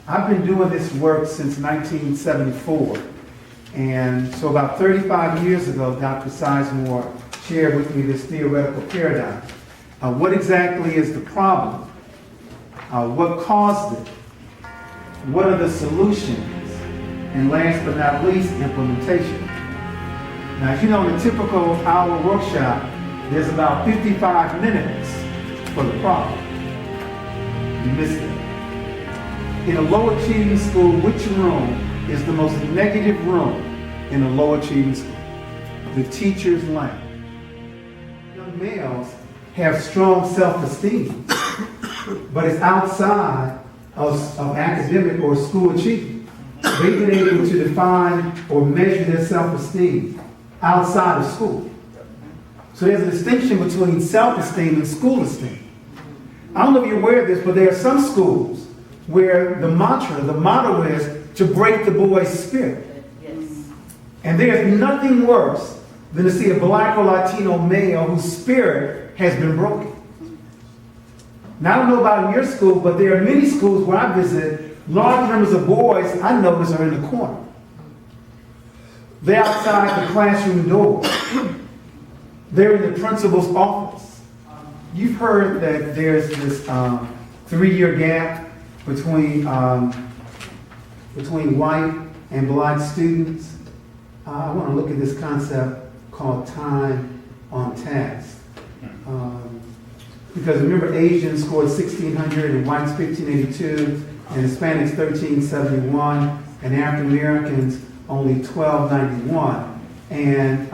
I've been doing this work since 1974. And so about 35 years ago, Dr. Sizemore shared with me this theoretical paradigm. What exactly is the problem? What caused it? What are the solutions? And last but not least, implementation. Now, as you know, in a typical hour workshop, there's about 55 minutes for the problem. You missed it. In a low achieving school, which room is the most negative room in a low achieving school? The teacher's lounge. Young males have strong self-esteem, but it's outside of academic or school achievement. They've been able to define or measure their self-esteem outside of school. So there's a distinction between self-esteem and school esteem. I don't know if you're aware of this, but there are some schools where the mantra, the motto is to break the boy's spirit. Yes. And there's nothing worse than to see a black or Latino male whose spirit has been broken. Now, I don't know about in your school, but there are many schools where I visit, large numbers of boys I notice are in the corner. They're outside the classroom door. They're in the principal's office. You've heard that there's this 3-year gap between white and black students. I want to look at this concept called time on task. Because remember, Asians scored 1,600 and whites 1,582, and Hispanics 1,371, and African Americans only 1,291. And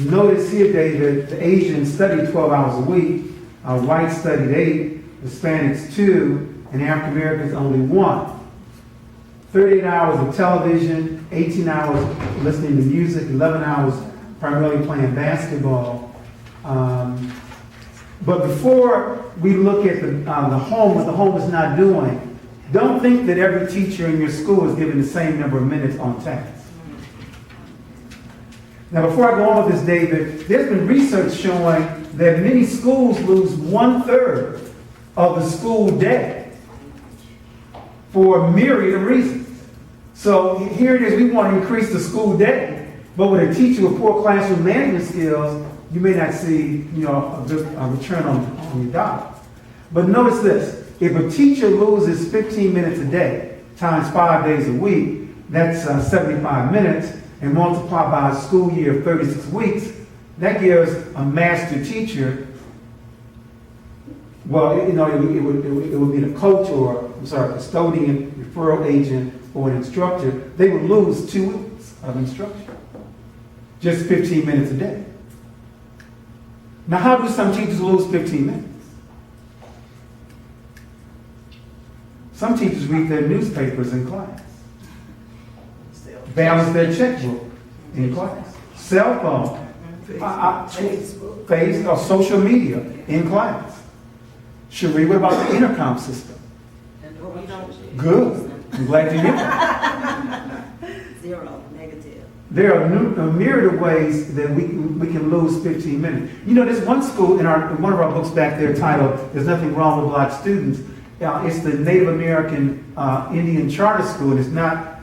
notice here, David, the Asians studied 12 hours a week, whites studied 8, Hispanics 2, and African Americans only 1. 38 hours of television, 18 hours listening to music, 11 hours primarily playing basketball. But before we look at the home, what the home is not doing, don't think that every teacher in your school is given the same number of minutes on task. Now, before I go on with this, David, there's been research showing that many schools lose 1/3 of the school day for a myriad of reasons. So here it is, we want to increase the school day, but with a teacher with poor classroom management skills, you may not see, a return on your dollar. But notice this: if a teacher loses 15 minutes a day times 5 days a week, that's 75 minutes, and multiplied by a school year of 36 weeks, that gives a master teacher. Well, it would be the coach or custodian, referral agent, or an instructor. They would lose 2 weeks of instruction, just 15 minutes a day. Now, how do some teachers lose 15 minutes? Some teachers read their newspapers in class, balance their checkbook in class, cell phone, Facebook, or social media in class. Cherie, what about the intercom system? Good. I'm glad to hear that. 0, negative. There are a myriad of ways that we can lose 15 minutes. There's one school in one of our books back there titled "There's Nothing Wrong with Black Students." It's the Native American Indian Charter School, and it's not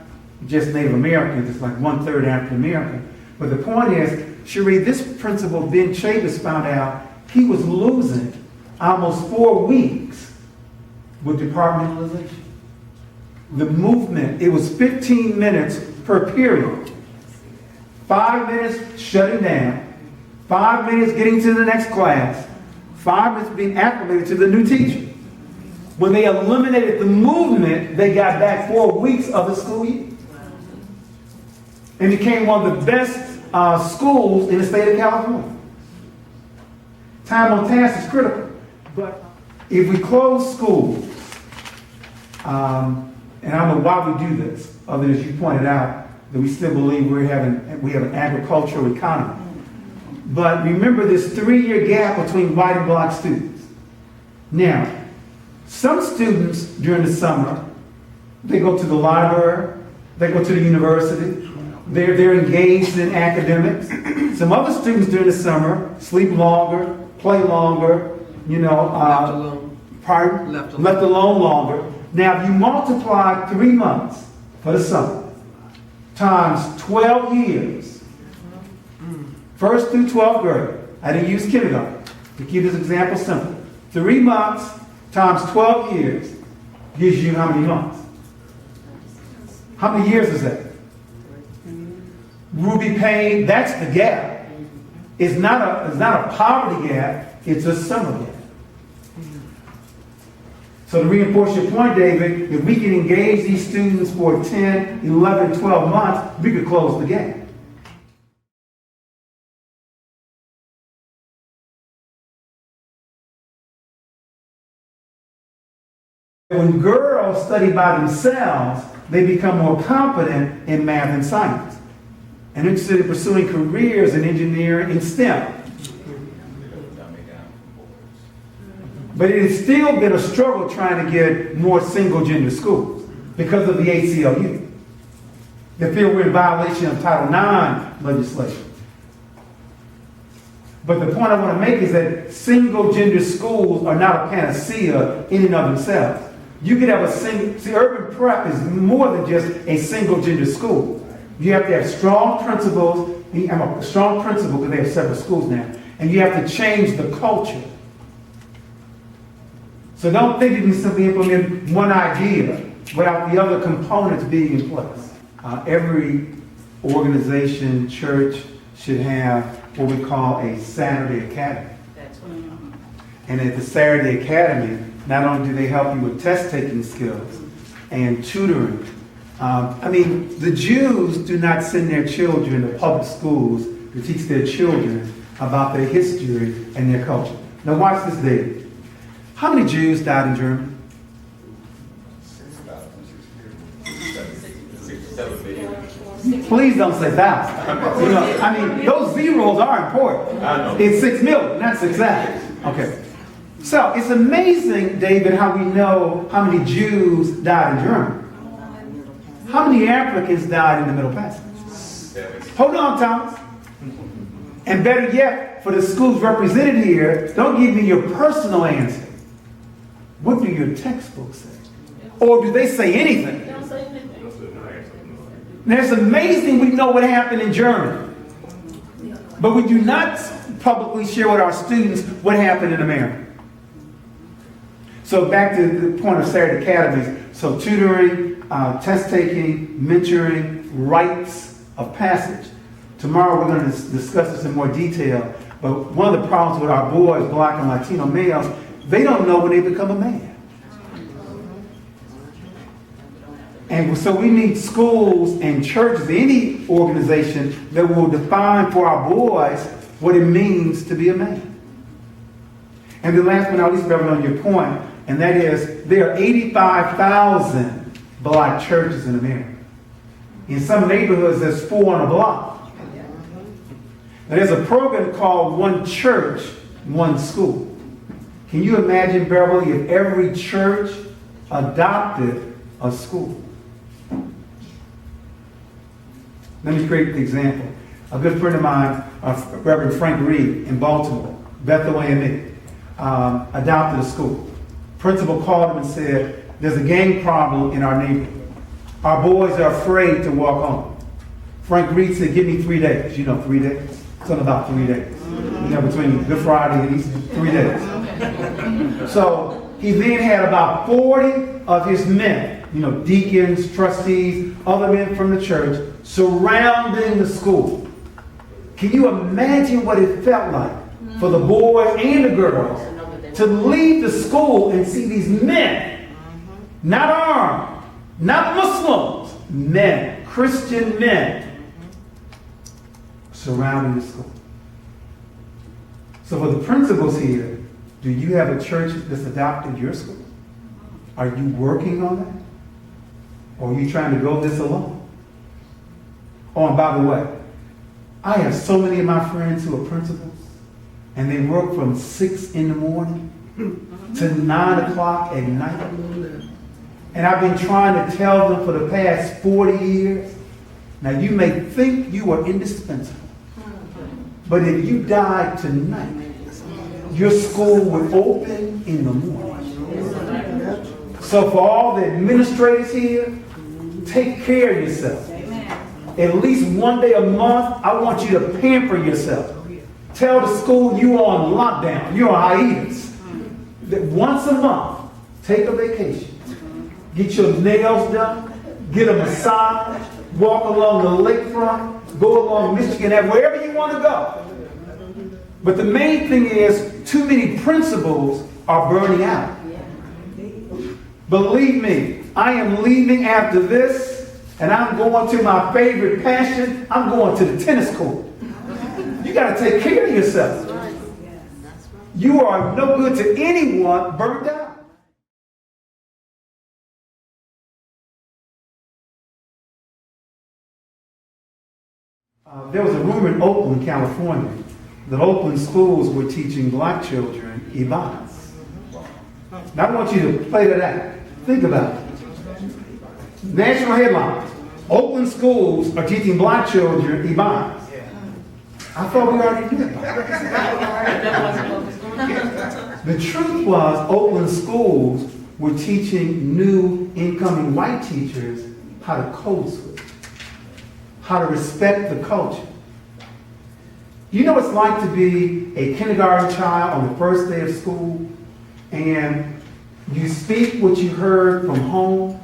just Native Americans. It's like 1/3 African American. But the point is, Cherie, this principal, Ben Chavis, found out he was losing almost 4 weeks with departmentalization. The movement, it was 15 minutes per period. 5 minutes shutting down, 5 minutes getting to the next class, 5 minutes being acclimated to the new teacher. When they eliminated the movement, they got back 4 weeks of the school year. And became one of the best schools in the state of California. Time on task is critical. But if we close schools, and I don't know why we do this, other than as you pointed out, that we still believe we have an agricultural economy. But remember this 3-year gap between white and black students. Now, some students during the summer, they go to the library, they go to the university, they're engaged in academics. Some other students during the summer sleep longer, play longer, left alone longer. Now, if you multiply 3 months for the summer times 12 years, first through 12th grade, I didn't use kindergarten. To keep this example simple, 3 months times 12 years gives you how many months? How many years is that? Ruby Payne, that's the gap. It's not a poverty gap, it's a summer gap. So to reinforce your point, David, if we can engage these students for 10, 11, 12 months, we could close the gap. When girls study by themselves, they become more confident in math and science and interested in pursuing careers in engineering and STEM. But it has still been a struggle trying to get more single-gender schools because of the ACLU. They feel we're in violation of Title IX legislation. But the point I want to make is that single-gender schools are not a panacea in and of themselves. You could have urban prep is more than just a single-gender school. You have to have strong principals. I'm a strong principal because they have several schools now. And you have to change the culture. So don't think you can simply implement one idea without the other components being in place. Every organization, church, should have what we call a Saturday Academy. That's right. And at the Saturday Academy, not only do they help you with test-taking skills and tutoring. The Jews do not send their children to public schools to teach their children about their history and their culture. Now watch this, David. How many Jews died in Germany? 6 Please don't say thousands. Those zeros are important. It's 6 million, not 6,000. Okay. So it's amazing, David, how we know how many Jews died in Germany. How many Africans died in the Middle Passage? Hold on, Thomas. And better yet, for the schools represented here, don't give me your personal answer. What do your textbooks say? Or do they say anything? Now it's amazing we know what happened in Germany. But we do not publicly share with our students what happened in America. So back to the point of Saturday Academies. So tutoring, test-taking, mentoring, rites of passage. Tomorrow we're going to discuss this in more detail. But one of the problems with our boys, Black and Latino males, they don't know when they become a man. And so we need schools and churches, any organization that will define for our boys what it means to be a man. And the last but not least, Reverend, on your point, and that is there are 85,000 black churches in America. In some neighborhoods, there's 4 on a block. Now, there's a program called One Church, One School. Can you imagine, Beverly, if every church adopted a school? Let me create the example. A good friend of mine, Reverend Frank Reed in Baltimore, Bethel A&M, adopted a school. Principal called him and said, there's a gang problem in our neighborhood. Our boys are afraid to walk home. Frank Reed said, give me 3 days. 3 days? It's on about 3 days. Between Good Friday and Easter, 3 days. So he then had about 40 of his men, deacons, trustees, other men from the church, surrounding the school. Can you imagine what it felt like for the boys and the girls to leave the school and see these men, not armed, not Muslims, men, Christian men, surrounding the school? So for the principals here, do you have a church that's adopted your school? Are you working on that? Or are you trying to go this alone? Oh, and by the way, I have so many of my friends who are principals, and they work from 6 in the morning to 9 o'clock at night. And I've been trying to tell them for the past 40 years, now you may think you are indispensable, but if you died tonight, your school would open in the morning. So for all the administrators here, take care of yourself. At least one day a month, I want you to pamper yourself. Tell the school you're on lockdown, you're on hiatus. That once a month, take a vacation. Get your nails done, get a massage, walk along the lakefront, go along Michigan Avenue, wherever you want to go. But the main thing is, too many principals are burning out. Believe me, I am leaving after this, and I'm going to my favorite passion. I'm going to the tennis court. You got to take care of yourself. You are no good to anyone burned out. There was a rumor in Oakland, California, that Oakland schools were teaching black children Ibans. Now I want you to play that out. Think about it. National headlines. Oakland schools are teaching black children Ibans. I thought we already knew that. The truth was, Oakland schools were teaching new incoming white teachers how to code switch, how to respect the culture. You know what it's like to be a kindergarten child on the first day of school, and you speak what you heard from home,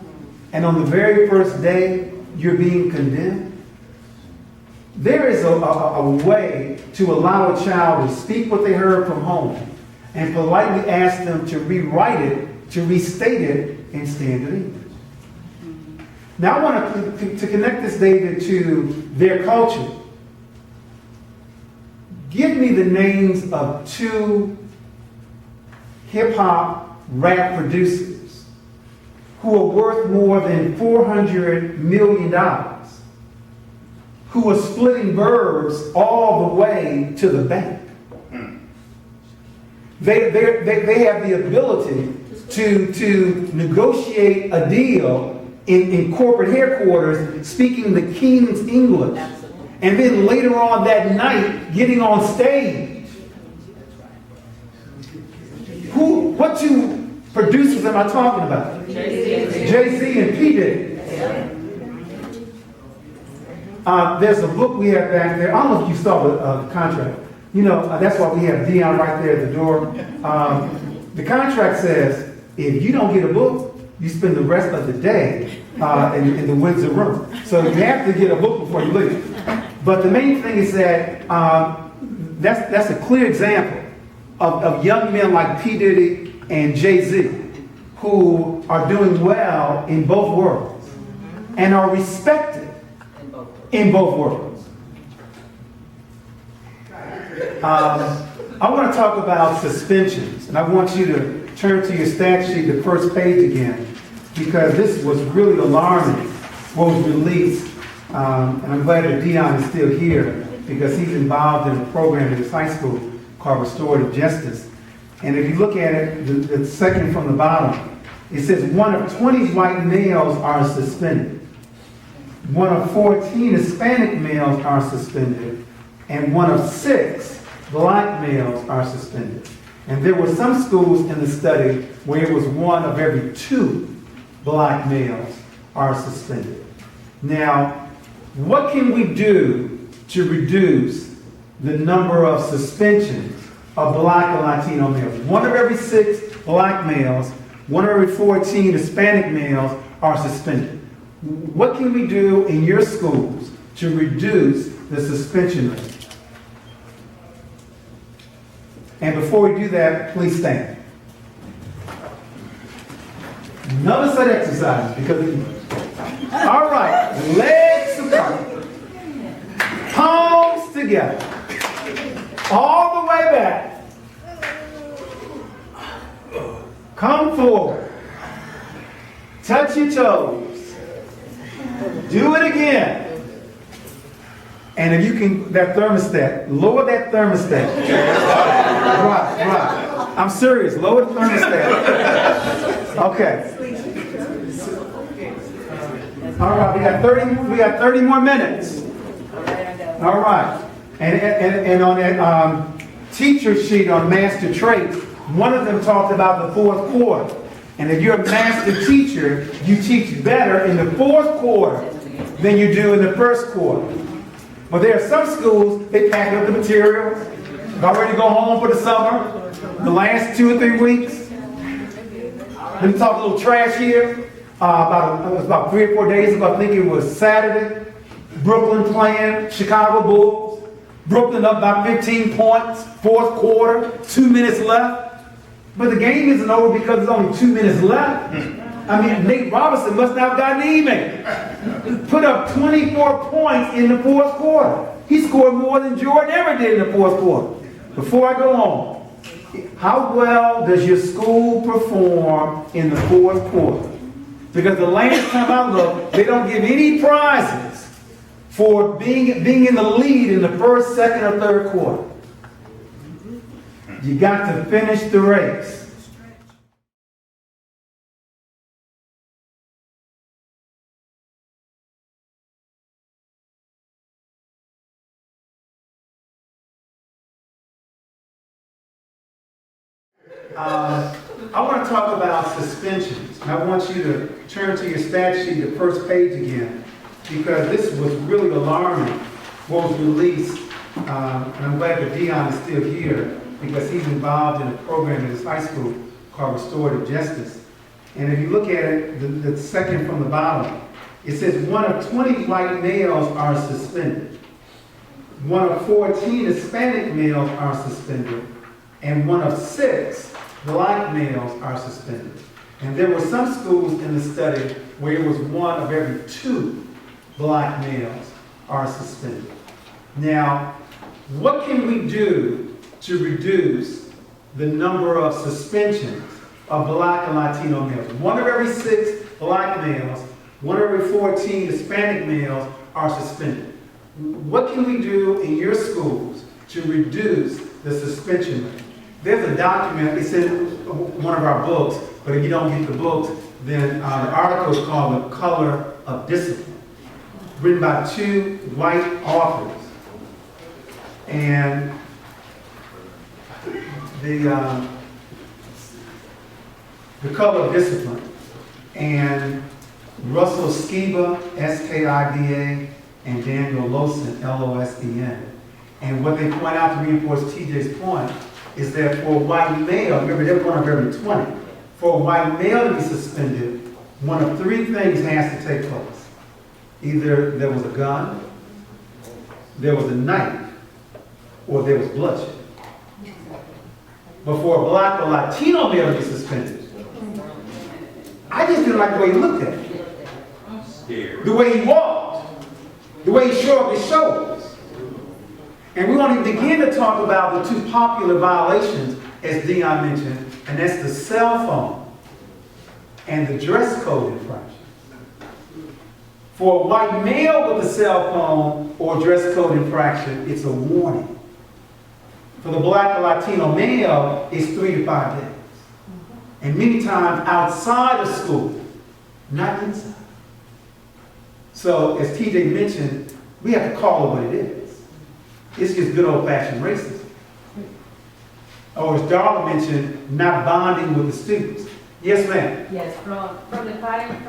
and on the very first day, you're being condemned? There is a way to allow a child to speak what they heard from home and politely ask them to rewrite it, to restate it in standard English. Now I want to connect this data to their culture. Give me the names of 2 hip-hop rap producers who are worth more than $400 million, who are splitting verbs all the way to the bank. They have the ability to negotiate a deal in corporate headquarters, speaking the king's English, and then later on that night getting on stage. What 2 producers am I talking about? Jay-Z and P. Diddy. There's a book we have back there. I don't know if you saw the contract. You know, that's why we have Dion right there at the door. The contract says, if you don't get a book, you spend the rest of the day in the Windsor room. So you have to get a book before you leave. But the main thing is that that's a clear example of young men like P. Diddy and Jay-Z who are doing well in both worlds and are respected in both worlds. I want to talk about suspensions, and I want you to turn to your stat sheet, the first page again, because this was really alarming, what was released. And I'm glad that Dion is still here because he's involved in a program at his high school called Restorative Justice. And if you look at it, the second from the bottom, it says 1 of 20 white males are suspended. 1 of 14 Hispanic males are suspended. And 1 of 6 black males are suspended. And there were some schools in the study where it was 1 of every 2 black males are suspended. Now, what can we do to reduce the number of suspensions of black and Latino males? 1 of every 6 black males, 1 of every 14 Hispanic males are suspended. What can we do in your schools to reduce the suspension rate? And before we do that, please stand. Another set of exercises because of you. All right, legs apart, palms together, all the way back. Come forward, touch your toes, do it again. And if you can, that thermostat, lower that thermostat. Right. I'm serious, lower the thermostat. Okay. All right, we got 30 more minutes. All right. And on that teacher sheet on master traits, one of them talked about the 4th quarter. And if you're a master teacher, you teach better in the fourth quarter than you do in the first quarter. But there are some schools, they pack up the materials, about ready to go home for the summer, the last 2 or 3 weeks. Let me talk a little trash here. It was about 3 or 4 days ago, I think it was Saturday. Brooklyn playing Chicago Bulls. Brooklyn up by 15 points, fourth quarter, 2 minutes left. But the game isn't over because there's only 2 minutes left. I mean, Nate Robinson must not have gotten an email. Put up 24 points in the fourth quarter. He scored more than Jordan ever did in the fourth quarter. Before I go on, how well does your school perform in the fourth quarter? Because the last time I looked, they don't give any prizes for being in the lead in the first, second, or third quarter. You got to finish the race. I want to talk about suspensions. And I want you to turn to your stat sheet, the first page again, because this was really alarming what was released. And I'm glad that Dion is still here because he's involved in a program at his high school called Restorative Justice. And if you look at it, the second from the bottom, it says 1 of 20 white males are suspended. 1 of 14 Hispanic males are suspended. And 1 of 6 black males are suspended. And there were some schools in the study where it was 1 of every 2 black males are suspended. Now, what can we do to reduce the number of suspensions of black and Latino males? 1 of every 6 black males, 1 of every 14 Hispanic males are suspended. What can we do in your schools to reduce the suspension rate? There's a document, it's in one of our books, but if you don't get the books, then the article is called The Color of Discipline, written by 2 white authors. And the Color of Discipline, and Russell Skiba, Skiba, and Daniel Lowson, Losden. And what they point out to reinforce TJ's point is that for a white male, remember they're 1 of every 20, for a white male to be suspended, 1 of 3 things has to take place. Either there was a gun, there was a knife, or there was bloodshed. But for a black or Latino male to be suspended, I just didn't like the way he looked at it. The way he walked, the way he showed up his shoulders. And we won't even begin to talk about the 2 popular violations, as Dion mentioned, and that's the cell phone and the dress code infraction. For a white male with a cell phone or dress code infraction, it's a warning. For the black or Latino male, it's 3 to 5 days. And many times outside of school, not inside. So, as TJ mentioned, we have to call it what it is. It's just good old-fashioned racism. Or as Darla mentioned, not bonding with the students. Yes, ma'am? Yes, from the parent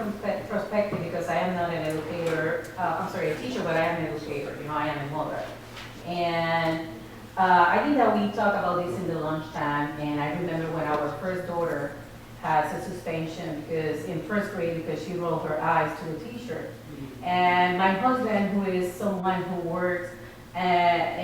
perspective, because I am not an educator, a teacher, but I am an educator, I am a mother. And I think that we talked about this in the lunchtime, and I remember when our first daughter has a suspension because in first grade because she rolled her eyes to the teacher. And my husband, who is someone who works as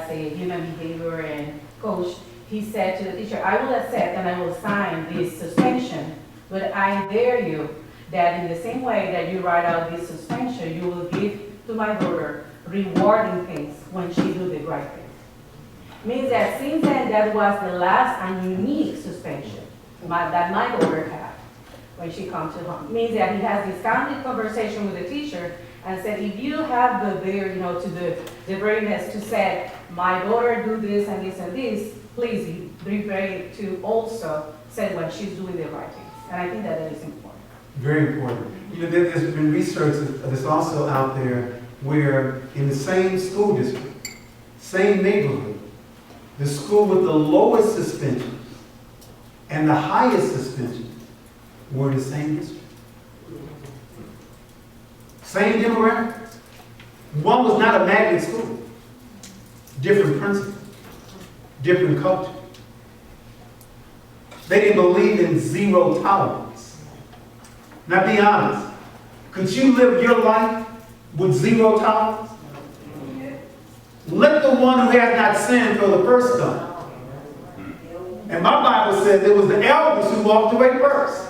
a human behavior and coach, he said to the teacher, I will accept and I will sign this suspension, but I dare you that in the same way that you write out this suspension, you will give to my daughter rewarding things when she do the right thing. Means that since then, that was the last and unique suspension that my daughter had when she comes to home. Means that he has this candid conversation with the teacher and said, if you have the braveness to say, my daughter do this and this and this, please be brave to also say when she's doing the right thing. And I think that is important. Very important. There's been research that's also out there where in the same school district, same neighborhood, the school with the lowest suspensions and the highest suspension were in the same district. Same demographics. One was not a magnet school. Different principles, different culture. They didn't believe in zero tolerance. Now be honest, could you live your life with zero tolerance? Let the one who has not sinned throw the first stone. And my Bible says it was the elders who walked away first.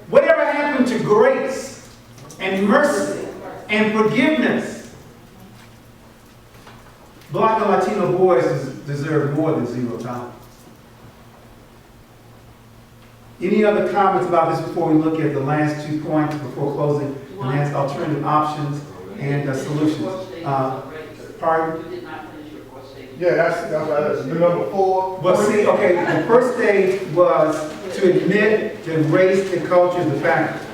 Whatever happened to grace and mercy and forgiveness? Black and Latino boys deserve more than zero tolerance. Any other comments about this before we look at the last 2 points before closing and ask alternative options and solutions? Pardon? You did not finish your fourth statement. Yeah, that's the number 4. Well, see, okay, the first stage was to admit that race and culture is a factor.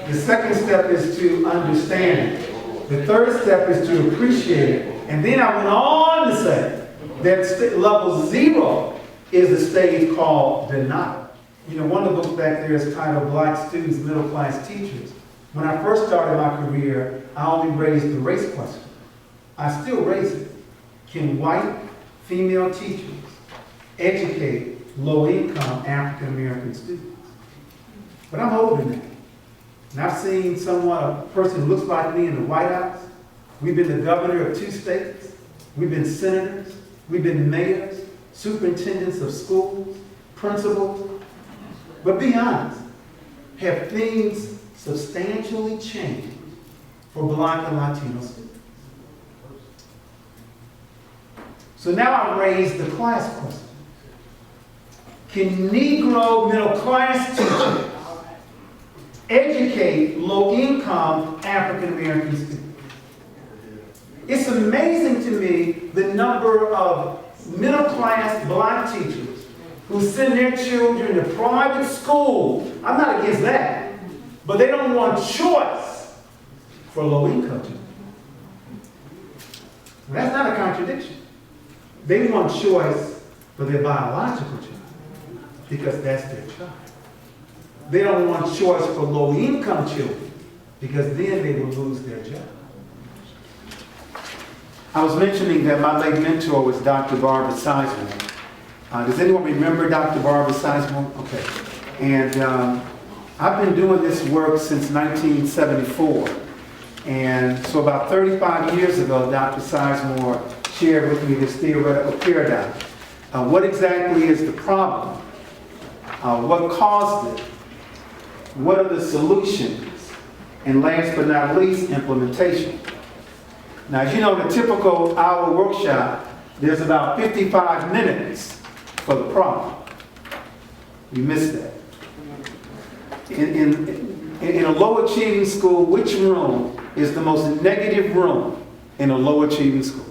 The second step is to understand it. The third step is to appreciate it. And then I went on to say that level 0 is the stage called denial. You know, one of the books back there is titled Black Students, Middle Class Teachers. When I first started my career, I only raised the race question. I still raise it. Can white female teachers educate low-income African-American students? But I'm older than that. And I've seen someone, a person who looks like me in the White House. We've been the governor of 2 states. We've been senators. We've been mayors, superintendents of schools, principals. But be honest, have things substantially changed for Black and Latino students? So now I raise the class question. Can Negro middle class teachers educate low-income African-American students? It's amazing to me the number of middle-class Black teachers who send their children to private school. I'm not against that, but they don't want choice for low-income children. That's not a contradiction. They want choice for their biological child because that's their child. They don't want choice for low-income children because then they will lose their job. I was mentioning that my late mentor was Dr. Barbara Sizemore. Does anyone remember Dr. Barbara Sizemore? Okay. And I've been doing this work since 1974. And so about 35 years ago, Dr. Sizemore shared with me this theoretical paradigm. What exactly is the problem? What caused it? What are the solutions? And last but not least, implementation. Now, as you know, in a typical hour workshop, there's about 55 minutes for the problem. You missed that. In a low achieving school, which room is the most negative room in a low achieving school?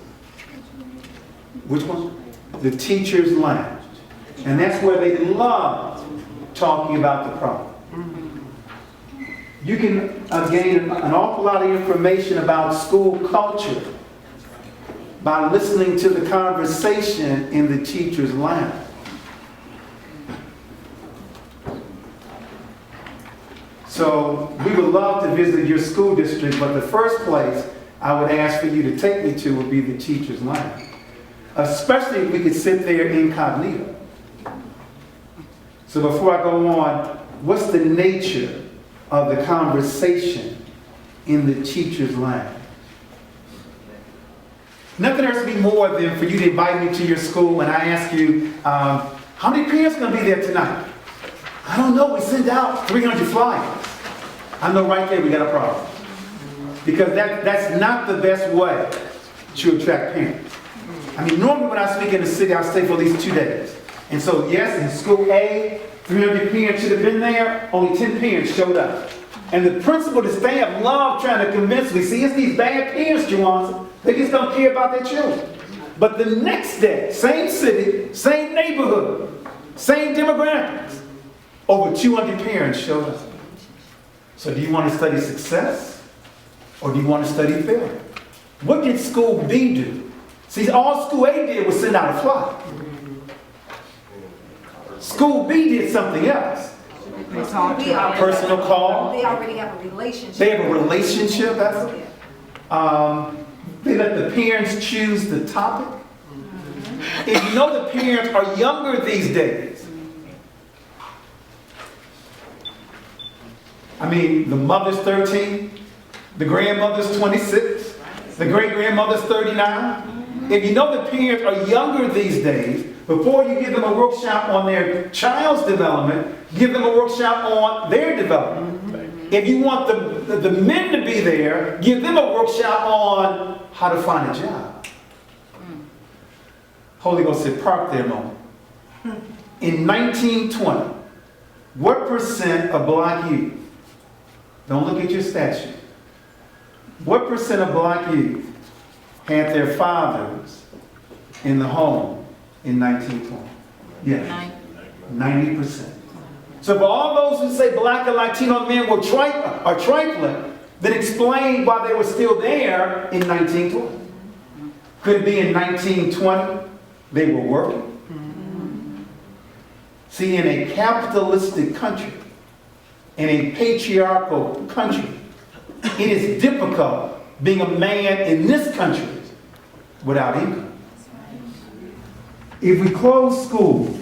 Which one? The teacher's lounge. And that's where they love talking about the problem. You can gain an awful lot of information about school culture by listening to the conversation in the teacher's lounge. So we would love to visit your school district, but the first place I would ask for you to take me to would be the teacher's lounge. Especially if we could sit there incognito. So before I go on, what's the nature of the conversation in the teacher's lounge? Nothing hurts me more than for you to invite me to your school and I ask you, how many parents are going to be there tonight? I don't know, we send out 300 flyers. I know right there we got a problem. Because that's not the best way to attract parents. I mean, normally when I speak in the city, I stay for at least 2 days. And so, yes, in school A, 300 parents should have been there, only 10 parents showed up. And the principal, the staff, loved trying to convince me, see, it's these bad parents, Juwan, they just don't care about their children. But the next day, same city, same neighborhood, same demographics, over 200 parents showed up. So do you want to study success or do you want to study failure? What did school B do? See, all school A did was send out a flyer. School B did something else. Personal call. They already have a relationship. They have a relationship. They let the parents choose the topic. If you know the parents are younger these days, I mean, the mother's 13, the grandmother's 26, the great-grandmother's 39. If you know the parents are younger these days, before you give them a workshop on their child's development, give them a workshop on their development. If you want the men to be there, give them a workshop on how to find a job. Holy Ghost said, park there a moment. In 1920, what percent of black youth, don't look at your statue, what percent of black youth had their fathers in the home in 1920? Yes, 90%. So for all those who say black and Latino men were trifling, then explain why they were still there in 1920. Could it be in 1920 they were working? See, in a capitalistic country, in a patriarchal country, it is difficult being a man in this country without income. If we close schools,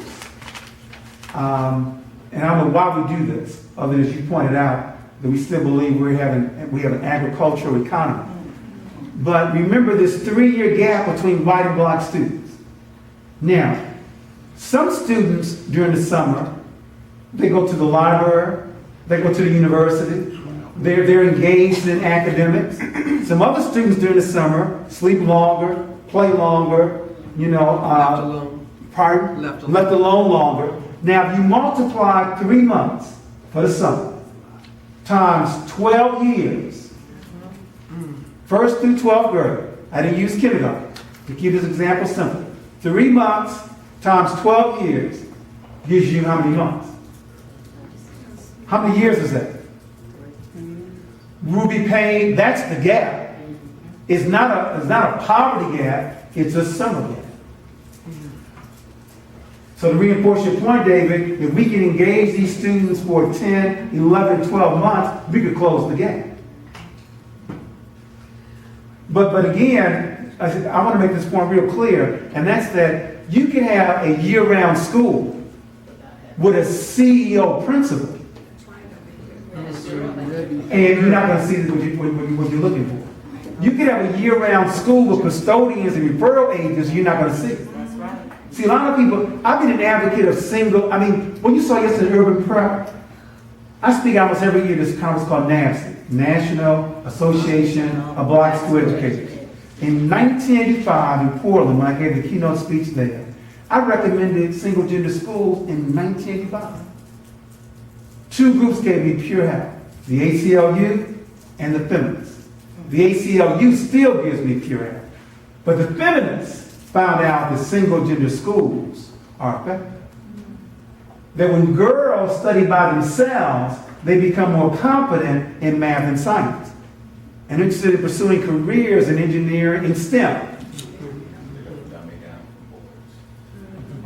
and I don't know why we do this, other than as you pointed out, that we still believe we have an agricultural economy. But remember this 3-year gap between white and black students. Now, some students during the summer, they go to the library, they go to the university, they're engaged in academics. Some other students during the summer sleep longer, play longer, left alone longer. Now, if you multiply 3 months for the summer times 12 years, first through 12th grade, I didn't use kindergarten, to keep this example simple. 3 months times 12 years gives you how many months? How many years is that? Ruby Payne, that's the gap. It's not a poverty gap, it's a summer gap. So to reinforce your point, David, if we can engage these students for 10, 11, 12 months, we could close the gap. But again, I want to make this point real clear, and that's that you can have a year-round school with a CEO principal, and you're not going to see what you're looking for. You can have a year-round school with custodians and referral agents, you're not going to see it. See, a lot of people, I've been an advocate of when you saw yesterday urban prep, I speak almost every year at this conference called NABSE, National Association of Black School Educators. In 1985 in Portland, when I gave the keynote speech there, I recommended single-gender schools in 1985. 2 groups gave me pure help, the ACLU and the feminists. The ACLU still gives me pure help, but the feminists found out that single-gender schools are effective. That when girls study by themselves, they become more competent in math and science and interested in pursuing careers in engineering and STEM.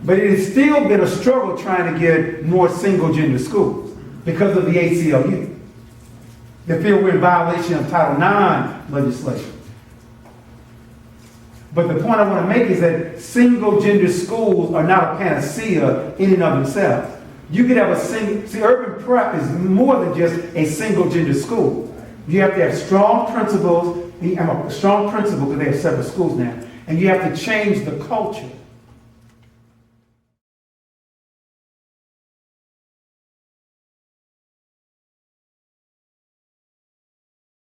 But it has still been a struggle trying to get more single-gender schools because of the ACLU. They feel we're in violation of Title IX legislation. But the point I want to make is that single-gender schools are not a panacea in and of themselves. You could have urban prep is more than just a single-gender school. You have to have strong principals. I'm a strong principal because they have several schools now. And you have to change the culture